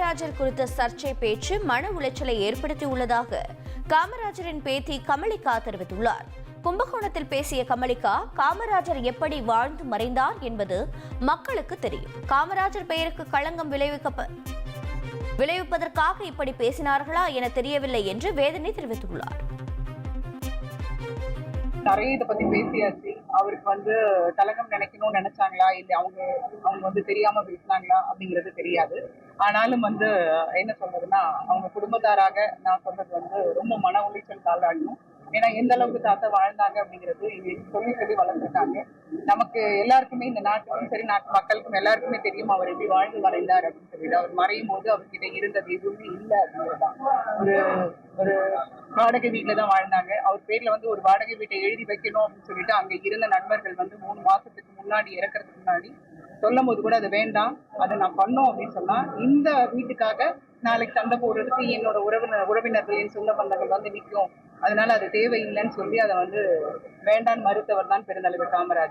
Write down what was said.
காமராஜர் குறித்த சர்ச்சை பேச்சு மன உளைச்சலை ஏற்படுத்தியுள்ளதாக காமராஜரின் பேத்தி கமலிகா தெரிவித்துள்ளார். கும்பகோணத்தில் பேசிய கமலிகா, காமராஜர் எப்படி வாழ்ந்து மறைந்தார் என்பது மக்களுக்கு தெரியும். காமராஜர் பெயருக்கு களங்கம் விளைவிப்பதற்காக இப்படி பேசினார்களா என தெரியவில்லை என்று வேதனை தெரிவித்துள்ளார். நிறைய இதை பத்தி பேசியாச்சு. அவருக்கு கலகம் நினைக்கணும்னு நினைச்சாங்களா இல்ல அவங்க தெரியாம பேசினாங்களா அப்படிங்கிறது தெரியாது. ஆனாலும் என்ன சொல்றதுன்னா, அவங்க குடும்பத்தாராக நான் சொல்றது ரொம்ப மன உளைச்சல் தாளாடணும். ஏன்னா எந்த அளவுக்கு தாத்தா வாழ்ந்தாங்க அப்படிங்கிறது சொல்லி சொல்லி வளர்ந்துருக்காங்க. நமக்கு எல்லாருக்குமே, இந்த நாட்டுக்கும் சரி நாட்டு மக்களுக்கும் எல்லாருக்குமே தெரியும் அவர் எப்படி வாழ்ந்து மறைந்தார் அப்படின்னு சொல்லிட்டு. அவர் மறையும் போது அவர்கிட்ட இருந்தது எதுவுமே இல்லை அப்படிங்கிறதுதான். ஒரு வாடகை வீட்டுல தான் வாழ்ந்தாங்க. அவர் பேர்ல ஒரு வாடகை வீட்டை எழுதி வைக்கணும் அப்படின்னு சொல்லிட்டு அங்க இருந்த நண்பர்கள் 3 மாசத்துக்கு முன்னாடி இறக்குறதுக்கு முன்னாடி சொல்லும் போது கூட அது வேண்டாம், அதை நான் பண்ணோம் அப்படின்னு சொன்னா இந்த வீட்டுக்காக நாளைக்கு சண்டை போடுறதுக்கு என்னோட உறவினர்கள் என் சொந்த பந்தங்கள் நிற்கும், அதனால அது தேவையில்லைன்னு சொல்லி அதை வேண்டான்னு மறுத்தவர் தான் பெருந்தலைவர் காமராஜர்.